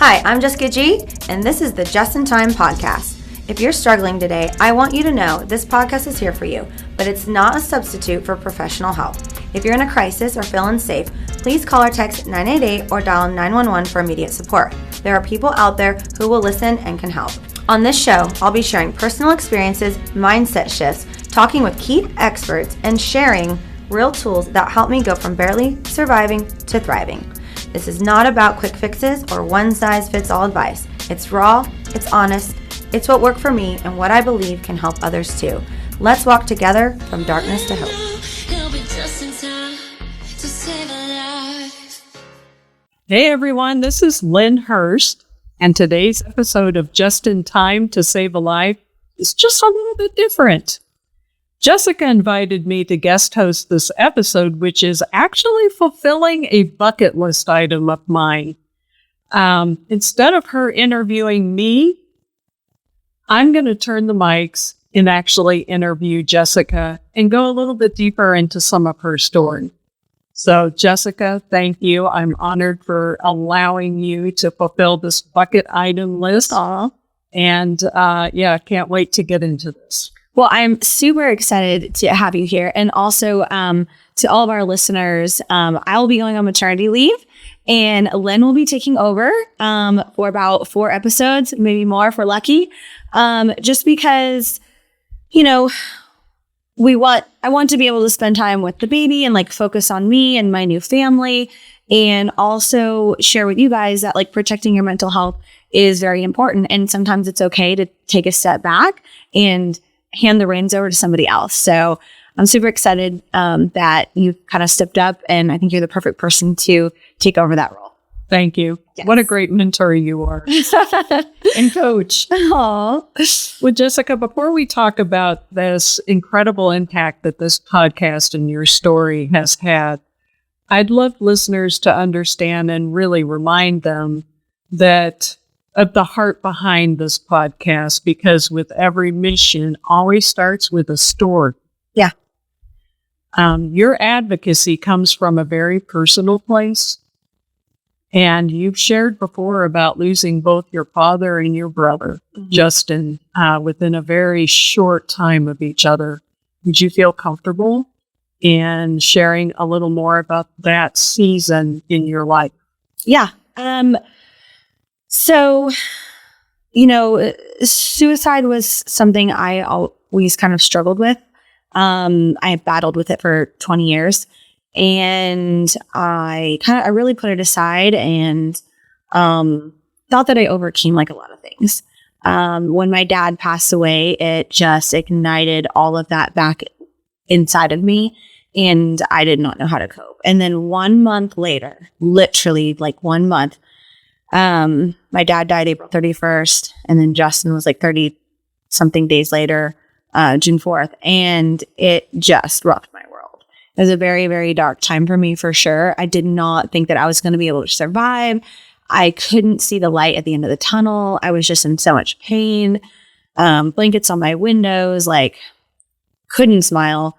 Hi, I'm Jessica G, and this is the Just in Time podcast. If you're struggling today, I want you to know this podcast is here for you, but it's not a substitute for professional help. If you're in a crisis or feel unsafe, please call or text 988 or dial 911 for immediate support. There are people out there who will listen and can help. On this show, I'll be sharing personal experiences, mindset shifts, talking with key experts, and sharing real tools that help me go from barely surviving to thriving. This is not about quick fixes or one-size-fits-all advice. It's raw, it's honest, it's what worked for me and what I believe can help others too. Let's walk together from darkness to hope. Hey everyone, this is Lynn Hearst, and today's episode of Just in Time to Save a Life is just a little bit different. Jessica invited me to guest host this episode, which is actually fulfilling a bucket list item of mine. Instead of her interviewing me, I'm going to turn the mics and actually interview Jessica and go a little bit deeper into some of her story. So Jessica, thank you. I'm honored for allowing you to fulfill this bucket item list. Aww. And can't wait to get into this. Well, I'm super excited to have you here. And also to all of our listeners, I will be going on maternity leave and Lynn will be taking over for about 4 episodes, maybe more if we're lucky. Just because, I want to be able to spend time with the baby and focus on me and my new family, and also share with you guys that protecting your mental health is very important. And sometimes it's okay to take a step back and hand the reins over to somebody else. So I'm super excited that you kind of stepped up, and I think you're the perfect person to take over that role. Thank you. Yes. What a great mentor you are. And coach. Aww. Well, Jessica, before we talk about this incredible impact that this podcast and your story has had, I'd love listeners to understand and really remind them that of the heart behind this podcast, because with every mission always starts with a story. Yeah. Your advocacy comes from a very personal place. And you've shared before about losing both your father and your brother, Justin, within a very short time of each other. Would you feel comfortable in sharing a little more about that season in your life? Yeah. So, suicide was something I always kind of struggled with. I battled with it for 20 years. And I really put it aside and thought that I overcame a lot of things. When my dad passed away, it just ignited all of that back inside of me, and I did not know how to cope. And then 1 month later, literally 1 month, my dad died April 31st, and then Justin was 30 something days later, June 4th, and it just rocked my world. It was a very, very dark time for me, for sure. I did not think that I was going to be able to survive. I couldn't see the light at the end of the tunnel. I was just in so much pain. Blankets on my windows, couldn't smile.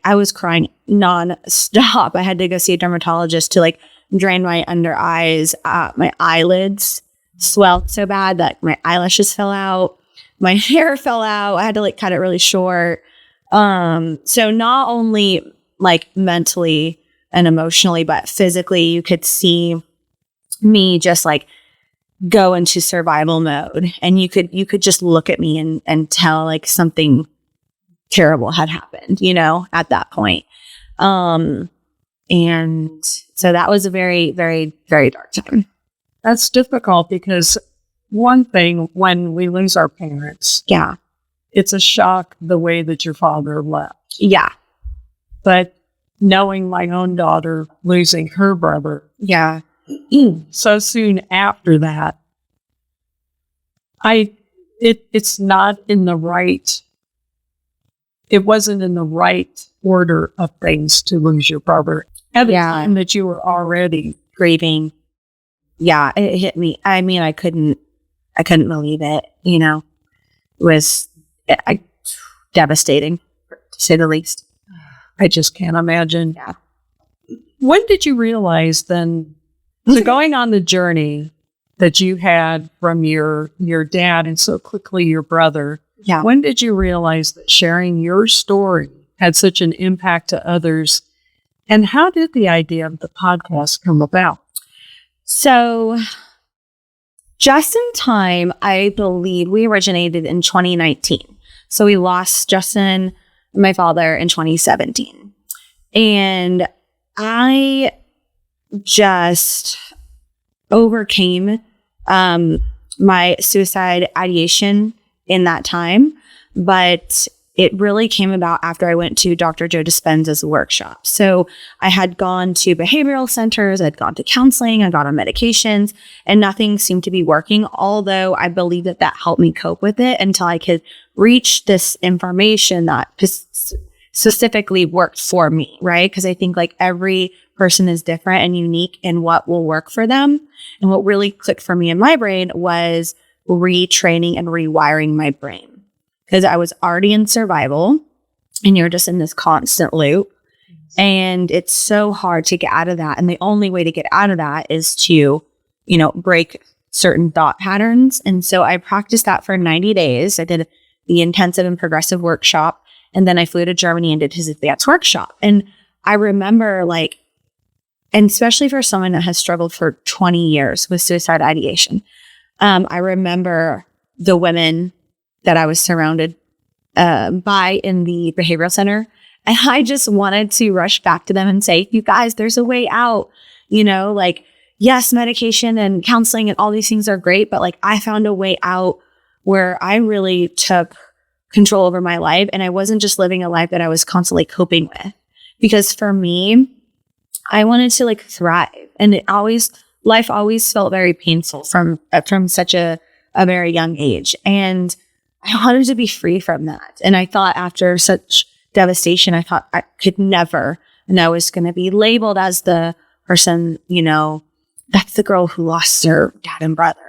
I was crying non-stop. I had to go see a dermatologist to drain my under eyes. My eyelids swelled so bad that my eyelashes fell out. My hair fell out. I had to cut it really short. So not only mentally and emotionally, but physically, you could see me just go into survival mode, and you could just look at me and tell something terrible had happened, at that point. And so that was a very, very, very dark time. That's difficult because one thing, when we lose our parents, yeah, it's a shock the way that your father left. Yeah. But knowing my own daughter losing her brother, yeah, so soon after that, it's not in the right. It wasn't in the right order of things to lose your brother at the time that you were already grieving. Yeah, it hit me. I mean, I couldn't believe it. It was devastating, to say the least. I just can't imagine. Yeah. When did you realize then, so going on the journey, that you had from your dad and so quickly your brother. Yeah. When did you realize that sharing your story had such an impact to others? And how did the idea of the podcast come about? So Just in Time, I believe we originated in 2019. So we lost Justin, my father, in 2017. And I just overcame my suicide ideation in that time. But it really came about after I went to Dr. Joe Dispenza's workshop. So I had gone to behavioral centers, I'd gone to counseling, I got on medications, and nothing seemed to be working. Although I believe that helped me cope with it until I could reach this information that specifically worked for me, right? Because I think like every person is different and unique in what will work for them. And what really clicked for me in my brain was retraining and rewiring my brain. Because I was already in survival and you're just in this constant loop. And it's so hard to get out of that. And the only way to get out of that is to, break certain thought patterns. And so I practiced that for 90 days. I did the intensive and progressive workshop. And then I flew to Germany and did his advanced workshop. And I remember and especially for someone that has struggled for 20 years with suicide ideation, I remember the women that I was surrounded by in the behavioral center. And I just wanted to rush back to them and say, you guys, there's a way out. Yes, medication and counseling and all these things are great, but I found a way out where I really took control over my life. And I wasn't just living a life that I was constantly coping with. Because for me, I wanted to thrive. And life always felt very painful from such a very young age. And I wanted to be free from that. And I thought after such devastation, I thought I could never, and I was going to be labeled as the person, that's the girl who lost her dad and brother,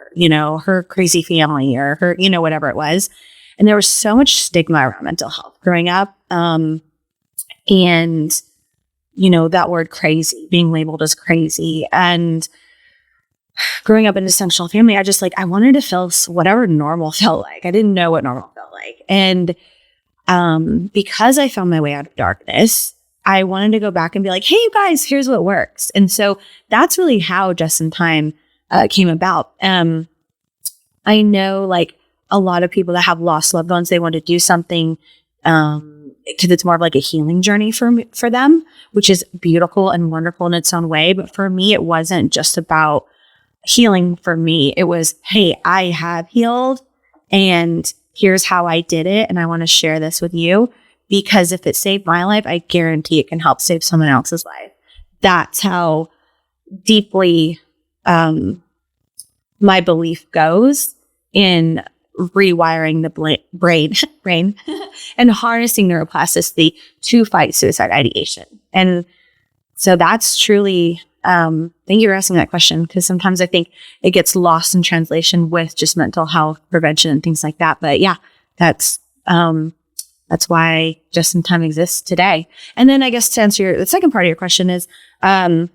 her crazy family or her, whatever it was. And there was so much stigma around mental health growing up. And, that word crazy, being labeled as crazy. And growing up in a dysfunctional family, I wanted to feel whatever normal felt like. I didn't know what normal felt like. And because I found my way out of darkness, I wanted to go back and be like, hey, you guys, here's what works. And so that's really how Just in Time came about. I know a lot of people that have lost loved ones, they want to do something because it's more of a healing journey for them, which is beautiful and wonderful in its own way. But for me, it wasn't just about healing. For me, it was, hey, I have healed and here's how I did it. And I want to share this with you because if it saved my life, I guarantee it can help save someone else's life. That's how deeply my belief goes in rewiring the brain and harnessing neuroplasticity to fight suicide ideation. And so that's truly, thank you for asking that question, because sometimes I think it gets lost in translation with just mental health prevention and things like that. But yeah, that's why Just in Time exists today. And then I guess to answer the second part of your question is, the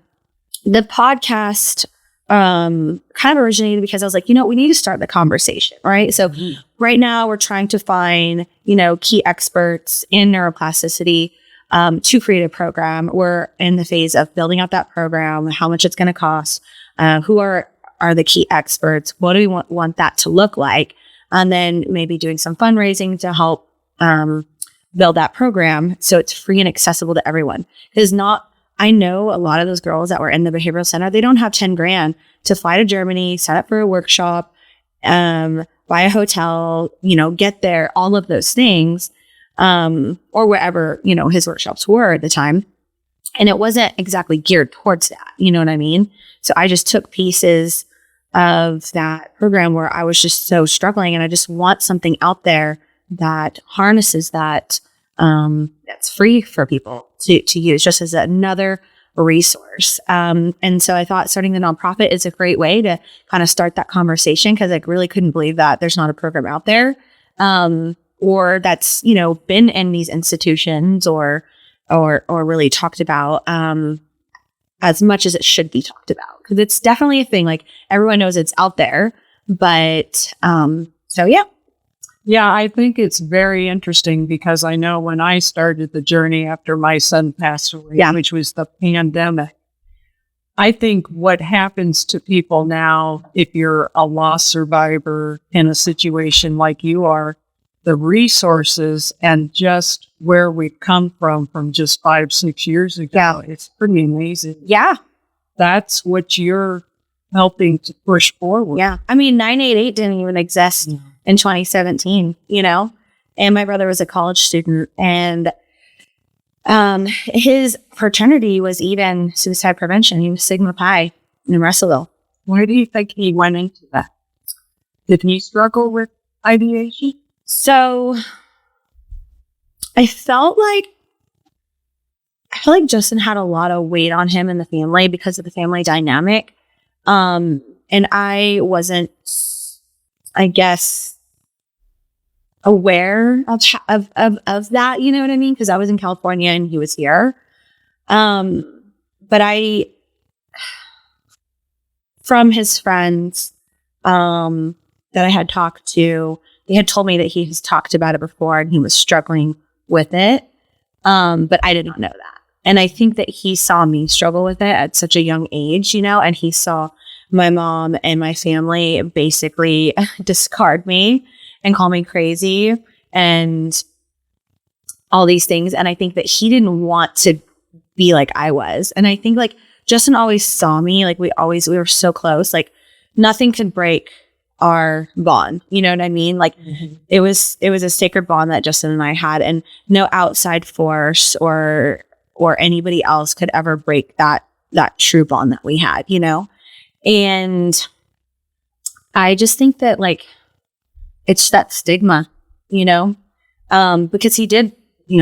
podcast kind of originated because I was like, we need to start the conversation, right? So right now we're trying to find, key experts in neuroplasticity to create a program. We're in the phase of building out that program, how much it's going to cost, who are the key experts, what do we want that to look like, and then maybe doing some fundraising to help build that program so it's free and accessible to everyone. I know a lot of those girls that were in the behavioral center, they don't have 10 grand to fly to Germany, sign up for a workshop, buy a hotel, get there, all of those things, or wherever, his workshops were at the time. And it wasn't exactly geared towards that. You know what I mean? So I just took pieces of that program where I was just so struggling, and I just want something out there that harnesses that, that's free for people to use just as another resource. And so I thought starting the nonprofit is a great way to kind of start that conversation, because I really couldn't believe that there's not a program out there, or that's, been in these institutions or really talked about. as much as it should be talked about, because it's definitely a thing. Like, everyone knows it's out there, but so yeah. Yeah, I think it's very interesting because I know when I started the journey after my son passed away, which was the pandemic, I think what happens to people now, if you're a loss survivor in a situation like you are, the resources and just where we've come from just 5-6 years ago, it's pretty amazing. Yeah. That's what you're helping to push forward. Yeah. I mean, 988 didn't even exist in 2017, and my brother was a college student, and his fraternity was even suicide prevention. He was Sigma Pi in Russellville. Why do you think he went into that? Did he struggle with ideation? So I felt like Justin had a lot of weight on him in the family because of the family dynamic. And I wasn't, I guess, aware of that, you know what I mean? Because I was in California and he was here. But from his friends that I had talked to, they had told me that he has talked about it before and he was struggling with it. But I did not know that. And I think that he saw me struggle with it at such a young age, and he saw my mom and my family basically discard me and call me crazy and all these things. And I think that he didn't want to be like I was. And I think like Justin always saw me, like we were so close, like nothing could break our bond. You know what I mean? Like it was a sacred bond that Justin and I had, and no outside force or anybody else could ever break that true bond that we had, And I just think that like, it's that stigma, because he did,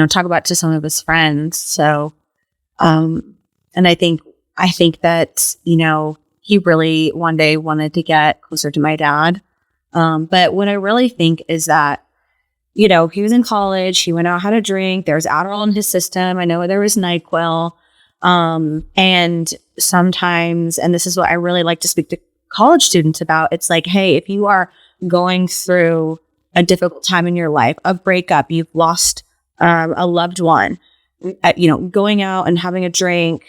talk about it to some of his friends. So, and I think that, he really one day wanted to get closer to my dad. But what I really think is that, he was in college, he went out, had a drink, there's Adderall in his system. I know there was NyQuil. And sometimes, and this is what I really like to speak to college students about, it's like, hey, if you are going through a difficult time in your life, a breakup, you've lost a loved one, going out and having a drink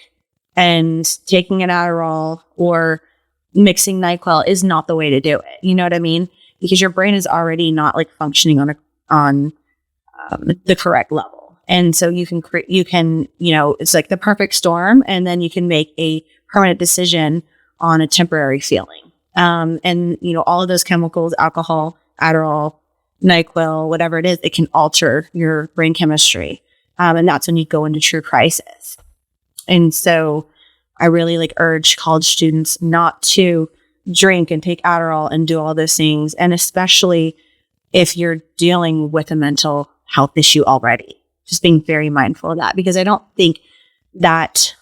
and taking an Adderall or mixing NyQuil is not the way to do it. You know what I mean? Because your brain is already not like functioning on the correct level. And so you can it's like the perfect storm, and then you can make a permanent decision on a temporary feeling. And all of those chemicals, alcohol, Adderall, NyQuil, whatever it is, it can alter your brain chemistry. And that's when you go into true crisis. And so I really urge college students not to drink and take Adderall and do all those things. And especially if you're dealing with a mental health issue already, just being very mindful of that, because I don't think that,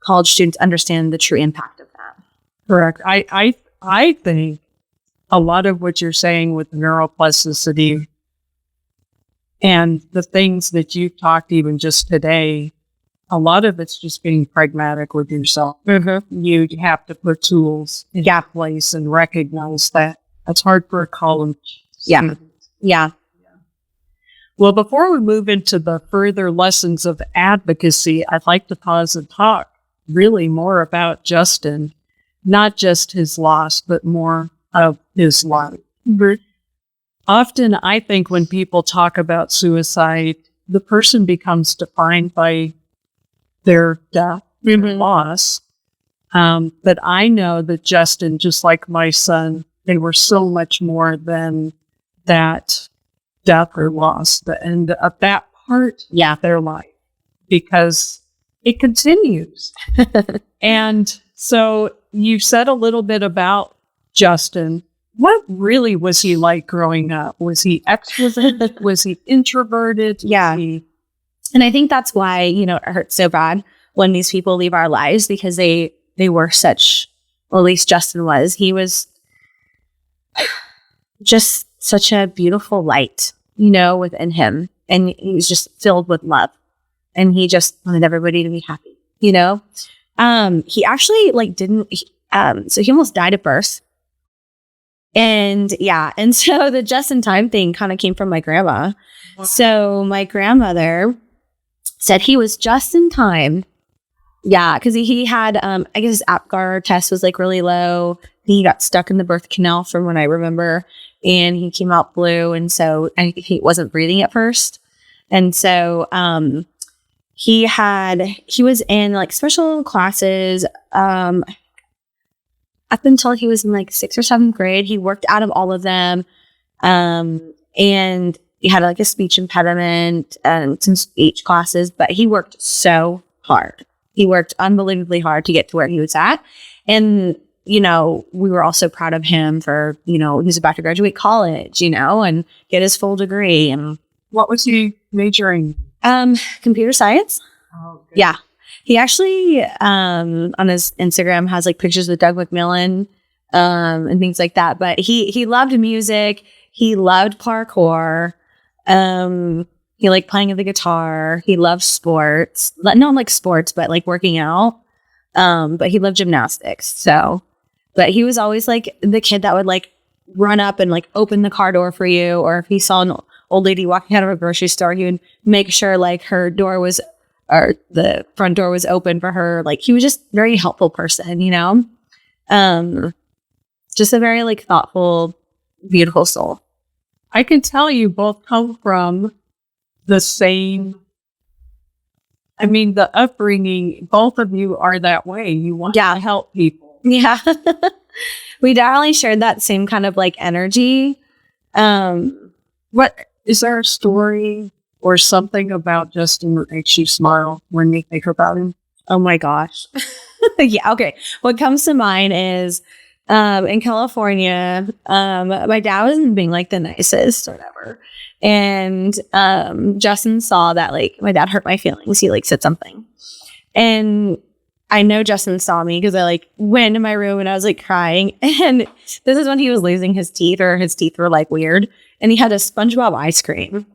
college students understand the true impact of that. Correct. I think a lot of what you're saying with neuroplasticity and the things that you've talked even just today, a lot of it's just being pragmatic with yourself. Mm-hmm. You have to put tools in place and recognize that. That's hard for a college student. Yeah. Well, before we move into the further lessons of advocacy, I'd like to pause and talk really more about Justin, not just his loss, but more of his life. Often, I think when people talk about suicide, the person becomes defined by their death and loss. But I know that Justin, just like my son, they were so much more than that death or loss, the end of that part of their life, because it continues. And so you said a little bit about Justin. What really was he like growing up? Was he extrovert? Was he introverted? Yeah. And I think that's why, it hurts so bad when these people leave our lives, because they were such, or at least Justin was, he was just such a beautiful light, within him. And he was just filled with love. and he just wanted everybody to be happy, you know? He actually so he almost died at birth. And and so the just in time thing kind of came from my grandma. Wow. So my grandmother said he was just in time. Yeah, because he had, I guess his Apgar test was like really low. He got stuck in the birth canal from what I remember, and he came out blue. And so he wasn't breathing at first. And so he was in like special classes up until he was in like 6th or 7th grade. He worked out of all of them. And he had like a speech impediment and some speech classes, but he worked so hard. He worked unbelievably hard to get to where he was at. And, you know, we were also proud of him for, you know, he was about to graduate college, you know, and get his full degree. And what was he majoring? Computer science. Oh, okay. Yeah. He actually, on his Instagram has like pictures with Doug McMillan, and things like that. But he loved music. He loved parkour. He liked playing the guitar. He loved sports. Not like sports, but like working out. But he loved gymnastics. So, but he was always like the kid that would like run up and like open the car door for you. Or if he saw an old lady walking out of a grocery store, he would make sure like her door was, or the front door was open for her. Like he was just a very helpful person, you know? Just a very like thoughtful, beautiful soul. I can tell you both come from the same, I mean, the upbringing, both of you are that way. You want to help people. Yeah. We definitely shared that same kind of like energy. What is there a story or something about Justin that makes you smile when you think about him? Oh my gosh. Yeah. Okay. What comes to mind is in California, my dad wasn't being like the nicest or whatever. And Justin saw that like my dad hurt my feelings. He like said something. And I know Justin saw me because I like went in my room and I was like crying. And this is when he was losing his teeth, or his teeth were like weird. And he had a Spongebob ice cream.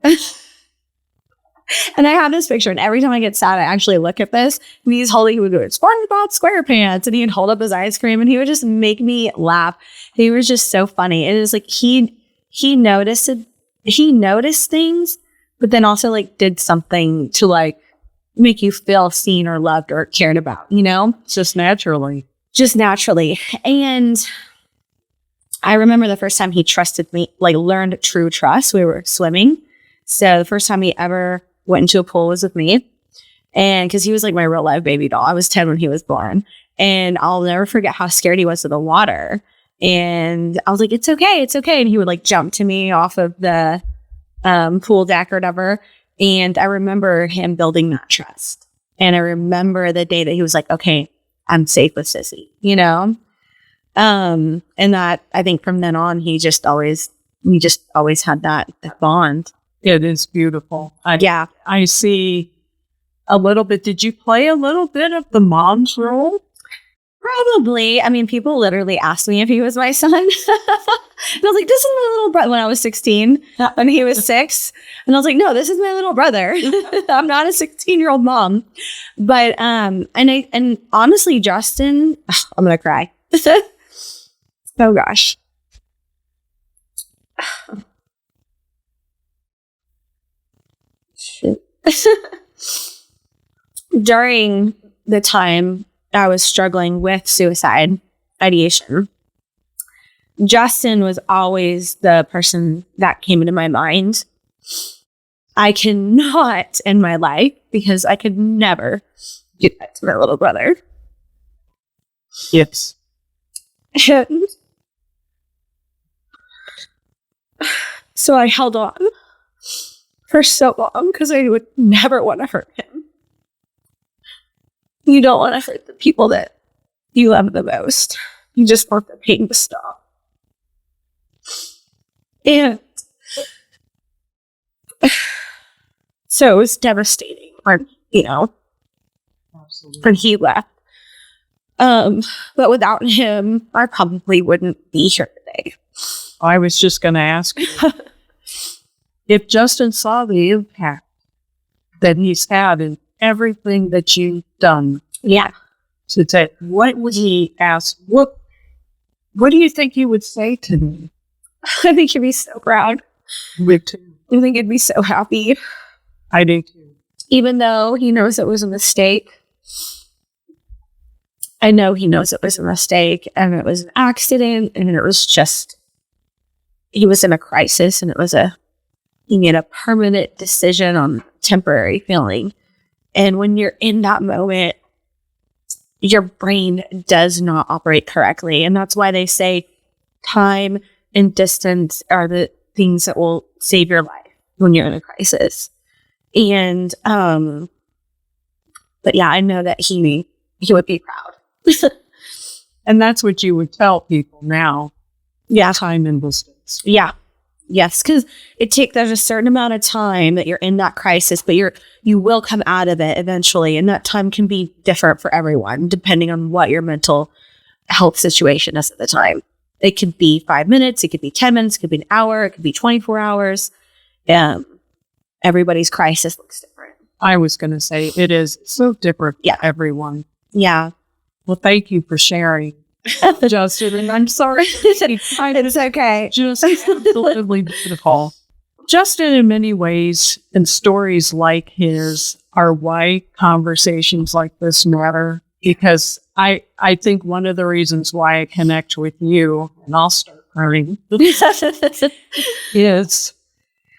And I have this picture, and every time I get sad, I actually look at this. And he would go, SpongeBob SquarePants, and he'd hold up his ice cream, and he would just make me laugh. He was just so funny. It was like he noticed things, but then also like did something to like make you feel seen or loved or cared about, you know? Just naturally. And I remember the first time he trusted me, like learned true trust. We were swimming. So the first time he ever went into a pool was with me. And because he was like my real life baby doll. I was 10 when he was born. And I'll never forget how scared he was of the water. And I was like, it's okay. And he would like jump to me off of the pool deck or whatever. And I remember him building that trust. And I remember the day that he was like, okay, I'm safe with Sissy, you know? And that, I think from then on, we just always had that bond. It is beautiful. Yeah. I see a little bit. Did you play a little bit of the mom's role? Probably. I mean, people literally asked me if he was my son. And I was like, this is my little brother, when I was 16 and he was 6. And I was like, no, this is my little brother. I'm not a 16-year-old mom. But, and honestly, Justin, I'm going to cry. Oh gosh. Shit. During the time I was struggling with suicide ideation, Justin was always the person that came into my mind. I cannot end my life because I could never do that to my little brother. Yes. And so I held on for so long because I would never want to hurt him. You don't want to hurt the people that you love the most. You just want the pain to stop. And so it was devastating when, when he left. But without him, I probably wouldn't be here today. I was just going to ask you, if Justin saw the impact that he's had in everything that you've done. Yeah. To say, what would he ask? What do you think he would say to me? I think he'd be so proud. Me too. I think he'd be so happy. I do too. Even though he knows it was a mistake. I know he knows it was a mistake and it was an accident and it was just, he was in a crisis and he made a permanent decision on temporary feeling. And when you're in that moment, your brain does not operate correctly. And that's why they say time and distance are the things that will save your life when you're in a crisis. And, but yeah, I know that he would be proud. And that's what you would tell people now. Yeah. Time and distance. Yeah. Yes. Because there's a certain amount of time that you're in that crisis, but you will come out of it eventually. And that time can be different for everyone, depending on what your mental health situation is at the time. It could be 5 minutes. It could be 10 minutes. It could be an hour. It could be 24 hours. Everybody's crisis looks different. I was going to say it is so different for everyone. Yeah. Well, thank you for sharing, Justin. And I'm sorry. It's okay. Just absolutely beautiful. Justin, in many ways, and stories like his are why conversations like this matter. Because I think one of the reasons why I connect with you, and I'll start crying, is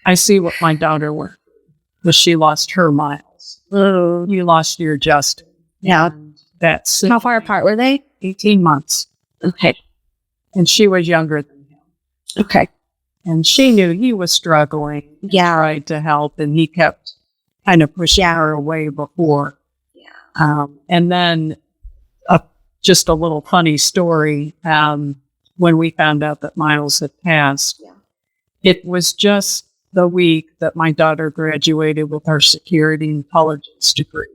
I see what my daughter went through. But she lost her Miles. Oh. You lost your Justin. Yeah. That's how far apart were they? 18 months. Okay. And she was younger than him. Okay. And she knew he was struggling. Yeah. Tried to help, and he kept kind of pushing her away before. Yeah. And then just a little funny story. When we found out that Miles had passed, it was just the week that my daughter graduated with her security intelligence degree.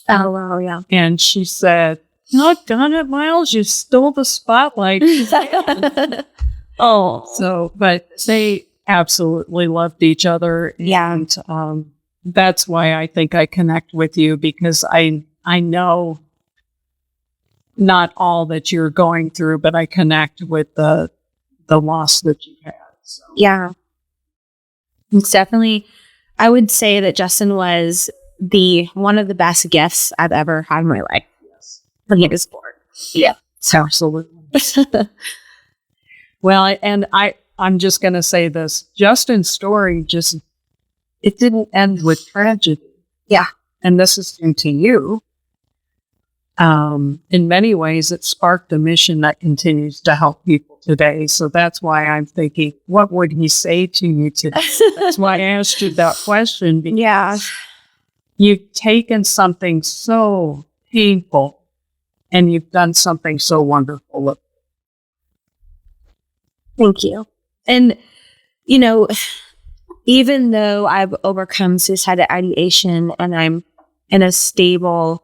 Oh, wow, yeah. And she said, "Not done it, Miles. You stole the spotlight." Oh. So, but they absolutely loved each other. Yeah. And that's why I think I connect with you, because I know not all that you're going through, but I connect with the loss that you had. So. Yeah. It's definitely, I would say that Justin was one of the best gifts I've ever had in my life. Yes. When he was born. Yeah. So absolutely. Well, and I'm just going to say this. Justin's story it didn't end with tragedy. Yeah. And this is due to you. In many ways, it sparked a mission that continues to help people today. So that's why I'm thinking, what would he say to you today? That's why I asked you that question. Yeah. You've taken something so painful and you've done something so wonderful with it. Thank you. And, even though I've overcome suicidal ideation and I'm in a stable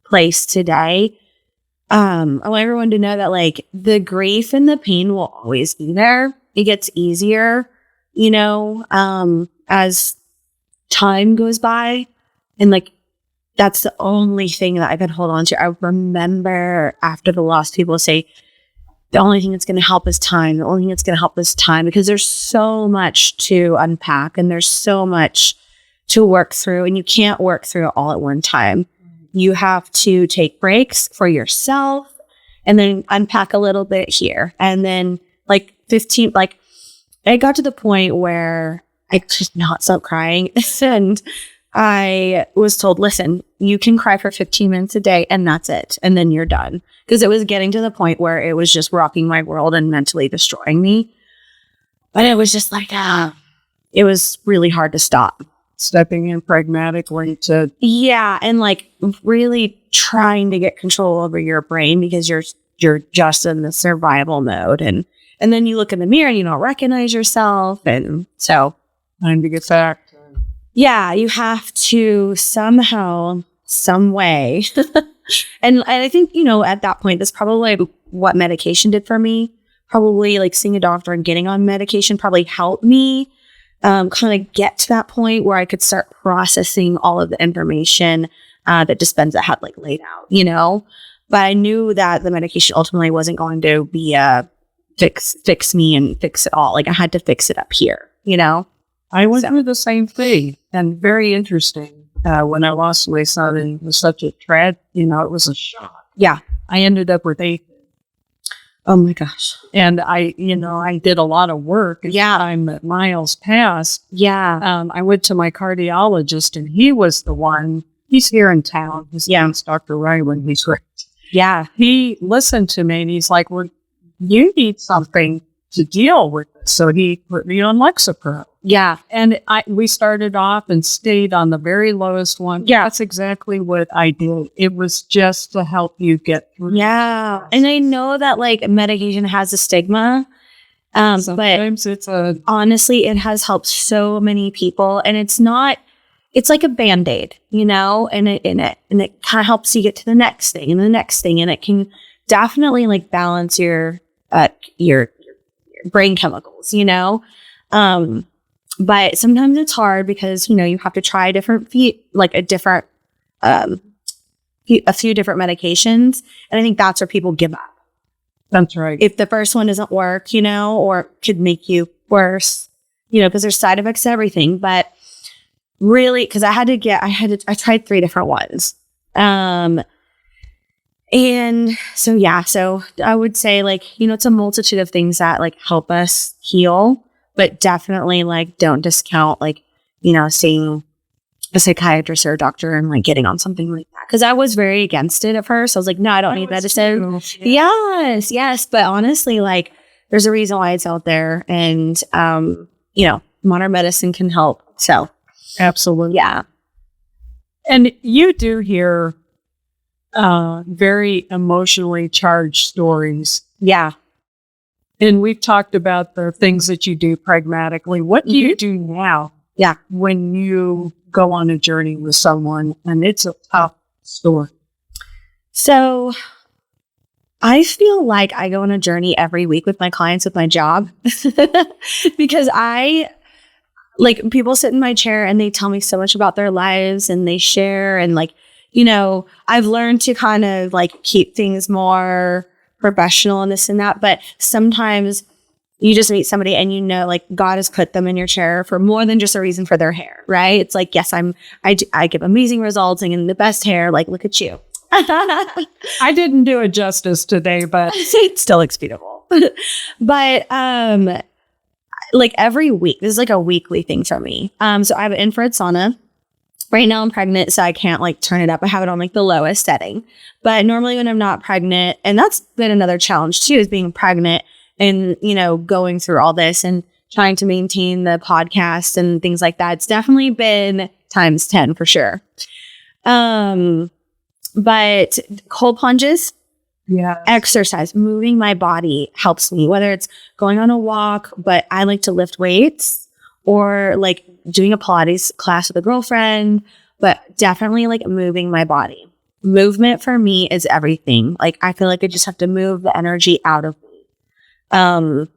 place today, I want everyone to know that the grief and the pain will always be there. It gets easier, as time goes by. And that's the only thing that I could hold on to. I remember after the loss, people say, the only thing that's going to help is time. The only thing that's going to help is time, because there's so much to unpack and there's so much to work through, and you can't work through it all at one time. You have to take breaks for yourself and then unpack a little bit here. And then I got to the point where I could not stop crying. And I was told, listen, you can cry for 15 minutes a day and that's it. And then you're done. Because it was getting to the point where it was just rocking my world and mentally destroying me. But it was just it was really hard to stop. Stepping in pragmatically to... Yeah, and really trying to get control over your brain because you're just in the survival mode. And then you look in the mirror and you don't recognize yourself. And so... Time to get back. Yeah, you have to somehow, some way. and I think, at that point, that's probably what medication did for me. Probably seeing a doctor and getting on medication probably helped me kind of get to that point where I could start processing all of the information that Dispenza had like laid out, but I knew that the medication ultimately wasn't going to be fix me and fix it all. Like I had to fix it up here, I went through the same thing, and very interesting. When I lost my son, and it was such a it was a shock. Yeah. I ended up with AFib. Oh my gosh. And I did a lot of work. Yeah. Time that miles passed. Yeah. I went to my cardiologist, and he was the one. He's here in town. His name's Dr. Ryland. He's great. Yeah. He listened to me, and he's like, "Well, you need something to deal with this." So he put me on Lexapro. Yeah. And we started off and stayed on the very lowest one. Yeah. That's exactly what I did. It was just to help you get through. Yeah. And I know that like medication has a stigma. Sometimes but honestly, it has helped so many people, and it's like a Band-Aid, and it kind of helps you get to the next thing and the next thing. And it can definitely like balance your brain chemicals, but sometimes it's hard because, you have to try a few different medications. And I think that's where people give up. That's right. If the first one doesn't work, or could make you worse, because there's side effects to everything. But really, because I tried 3 different ones. And so I would say like, it's a multitude of things that like help us heal, but definitely like don't discount like, seeing a psychiatrist or a doctor and like getting on something like that. Cause I was very against it at first. I was like, no, I don't need medicine. Yes. But honestly, like there's a reason why it's out there, and, modern medicine can help. So absolutely. Yeah. And you do hear very emotionally charged stories. Yeah. And we've talked about the things that you do pragmatically. What do you do now? Yeah. When you go on a journey with someone and it's a tough story? So I feel like I go on a journey every week with my clients with my job because people sit in my chair and they tell me so much about their lives and they share, and like, I've learned to kind of like keep things more professional and this and that. But sometimes you just meet somebody and like God has put them in your chair for more than just a reason for their hair, right? It's like, yes, I give amazing results and the best hair. Like, look at you. I didn't do it justice today, but it still looks beautiful. But like every week, this is like a weekly thing for me. So I have an infrared sauna. Right now I'm pregnant, so I can't like turn it up. I have it on like the lowest setting. But normally when I'm not pregnant, and that's been another challenge too, is being pregnant and, going through all this and trying to maintain the podcast and things like that. It's definitely been times 10 for sure. But cold plunges, exercise, moving my body helps me, whether it's going on a walk, but I like to lift weights, or like doing a Pilates class with a girlfriend, but definitely like moving my body. Movement for me is everything. Like I feel like I just have to move the energy out of me. And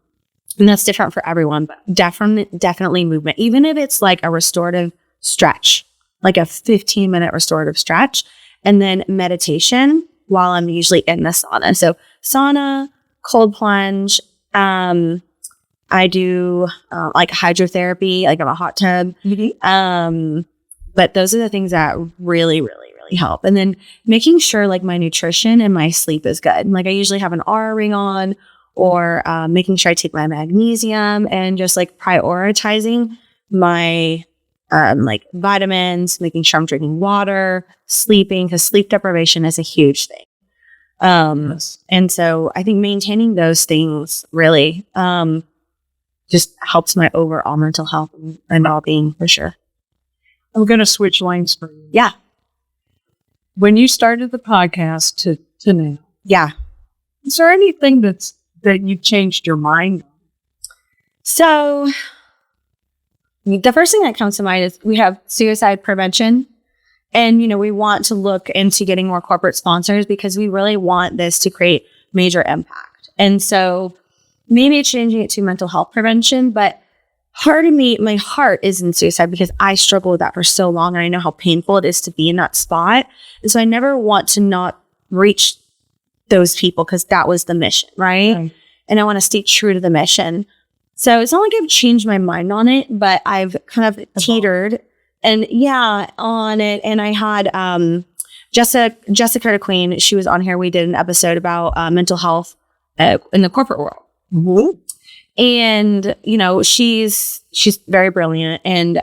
that's different for everyone, but definitely movement. Even if it's like a restorative stretch, like a 15-minute restorative stretch, and then meditation while I'm usually in the sauna. So sauna, cold plunge, I do like hydrotherapy, like in a hot tub. Mm-hmm. But those are the things that really, really, really help. And then making sure like my nutrition and my sleep is good. Like I usually have an Aura ring on, or making sure I take my magnesium, and just like prioritizing my like vitamins, making sure I'm drinking water, sleeping, because sleep deprivation is a huge thing. And so I think maintaining those things really just helps my overall mental health and well-being for sure. I'm going to switch lanes for you. Yeah. When you started the podcast to now. Yeah. Is there anything that you changed your mind on? So the first thing that comes to mind is we have suicide prevention. And, we want to look into getting more corporate sponsors because we really want this to create major impact. And so maybe changing it to mental health prevention, but part of me, my heart is in suicide because I struggled with that for so long. And I know how painful it is to be in that spot. And so I never want to not reach those people because that was the mission, right? And I want to stay true to the mission. So it's not like I've changed my mind on it, but I've kind of teetered and on it. And I had Jessica Queen. She was on here. We did an episode about mental health in the corporate world. Mm-hmm. And, you know, she's very brilliant. And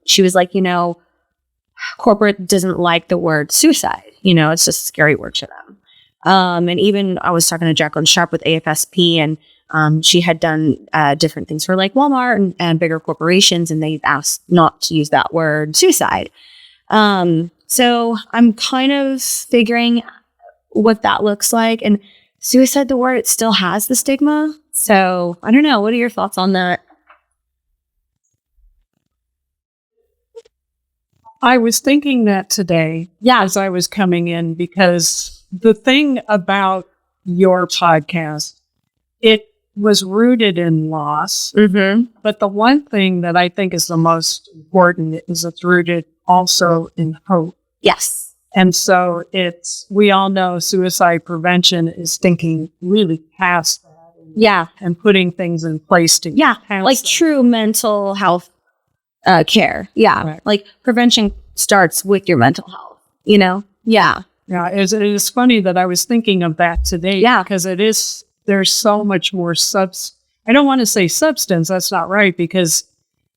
she was like, you know, corporate doesn't like the word suicide. You know, it's just a scary word to them. And even I was talking to Jacqueline Sharp with AFSP, and she had done different things for like Walmart and bigger corporations, and they asked not to use that word suicide. So I'm kind of figuring what that looks like. And suicide, the word, it still has the stigma. So I don't know. What are your thoughts on that? I was thinking that today as I was coming in, because the thing about your podcast, it was rooted in loss. Mm-hmm. But the one thing that I think is the most important is it's rooted also in hope. Yes. And so we all know suicide prevention is thinking really past that. And putting things in place to like true mental health care. Right. Like prevention starts with your mental health, you know? Yeah. It is funny that I was thinking of that today. Because there's so much more I don't want to say substance. That's not right, because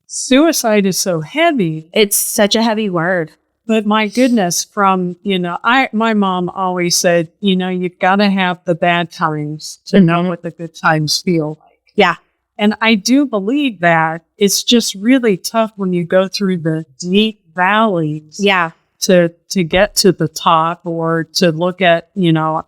suicide is so heavy. It's such a heavy word. But my goodness, my mom always said, you know, you've got to have the bad times to know what the good times feel like. Yeah. And I do believe that it's just really tough when you go through the deep valleys. Yeah. To get to the top, or to look at, you know,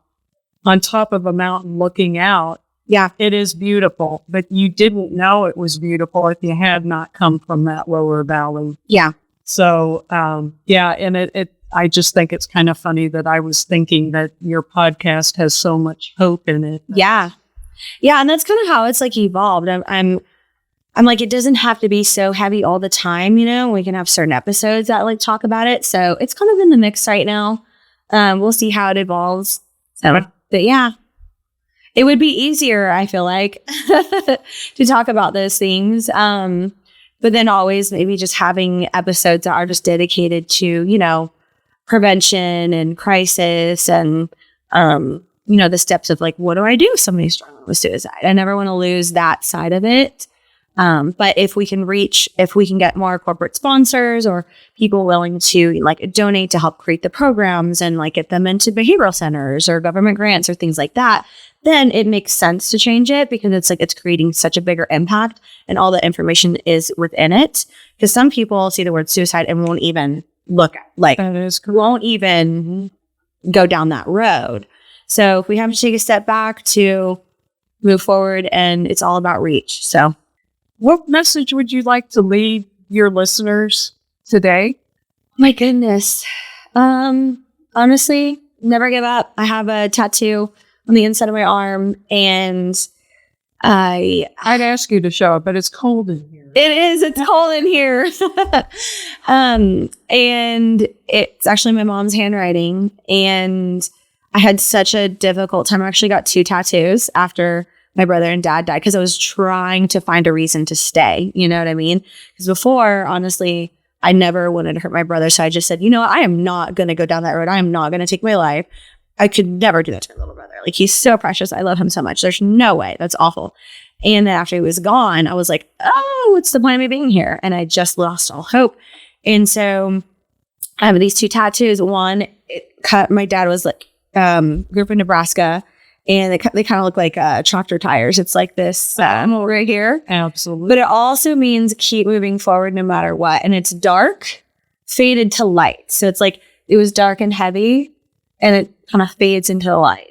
on top of a mountain looking out. Yeah. It is beautiful, but you didn't know it was beautiful if you had not come from that lower valley. Yeah. So, and I just think it's kind of funny that I was thinking that your podcast has so much hope in it. Yeah. Yeah. And that's kind of how it's like evolved. I'm like, it doesn't have to be so heavy all the time. You know, we can have certain episodes that like talk about it. So it's kind of in the mix right now. We'll see how it evolves. But yeah, it would be easier, I feel like, to talk about those things. But then always maybe just having episodes that are just dedicated to, you know, prevention and crisis and, you know, the steps of like, what do I do if somebody's struggling with suicide? I never want to lose that side of it. But if we can get more corporate sponsors or people willing to like donate to help create the programs and like get them into behavioral centers or government grants or things like that, then it makes sense to change it, because it's like, it's creating such a bigger impact and all the information is within it. Because some people see the word suicide and won't even look at, like, won't even go down that road. So if we have to take a step back to move forward, and it's all about reach. So what message would you like to leave your listeners today? My goodness. Honestly, never give up. I have a tattoo on the inside of my arm, and I'd ask you to show it, but it's cold in here. It is. It's cold in here. And it's actually my mom's handwriting. And I had such a difficult time. I actually got 2 tattoos after my brother and dad died, because I was trying to find a reason to stay. You know what I mean? Because before, honestly, I never wanted to hurt my brother. So I just said, you know, I am not going to go down that road. I am not going to take my life. I could never do that to my little brother. Like, he's so precious. I love him so much. There's no way. That's awful. And then after he was gone, I was like, oh, what's the point of me being here? And I just lost all hope. And so I have these 2 tattoos. One, my dad was like, grew up in Nebraska, and they kind of look like tractor tires. It's like this right here. Absolutely. But it also means keep moving forward no matter what. And it's dark, faded to light. So it's like, it was dark and heavy, and it kind of fades into the light.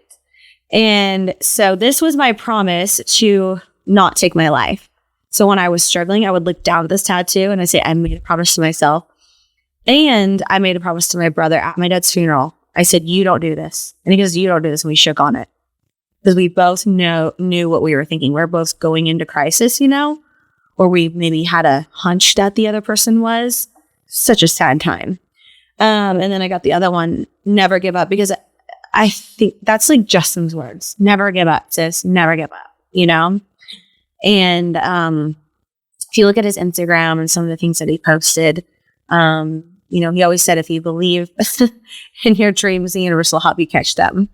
And so this was my promise to not take my life. So when I was struggling, I would look down at this tattoo and I say, I made a promise to myself. And I made a promise to my brother at my dad's funeral. I said, you don't do this. And he goes, you don't do this. And we shook on it. Because we both knew what we were thinking. We're both going into crisis, you know? or we maybe had a hunch that the other person was. Such a sad time. And then I got the other one, never give up, because I think that's like Justin's words. Never give up, sis. Never give up, you know? And if you look at his Instagram and some of the things that he posted, you know, he always said, if you believe in your dreams, the universe will help you catch them.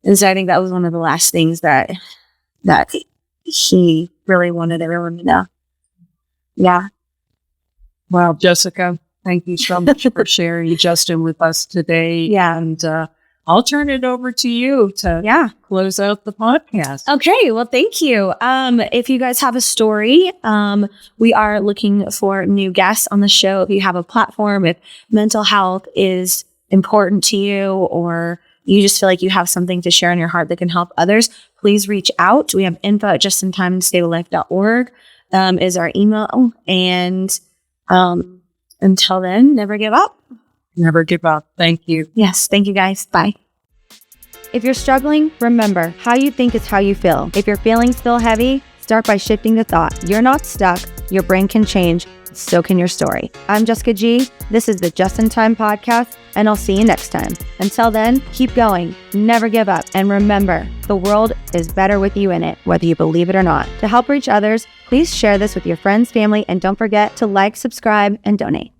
And so I think that was one of the last things that he really wanted everyone to know. Yeah. Wow, Jessica, thank you so much for sharing Justin with us today. Yeah. And I'll turn it over to you to close out the podcast. Okay, well, thank you. If you guys have a story, we are looking for new guests on the show. If you have a platform, if mental health is important to you, or you just feel like you have something to share in your heart that can help others, please reach out. We have info@justintime-to-save-a-life.org is our email. And until then, never give up. Never give up. Thank you. Yes. Thank you, guys. Bye. If you're struggling, remember, how you think is how you feel. If your feelings feel heavy, start by shifting the thought. You're not stuck. Your brain can change. So can your story. I'm Jessica G. This is the Just in Time podcast, and I'll see you next time. Until then, keep going. Never give up. And remember, the world is better with you in it, whether you believe it or not. To help reach others, please share this with your friends, family, and don't forget to like, subscribe, and donate.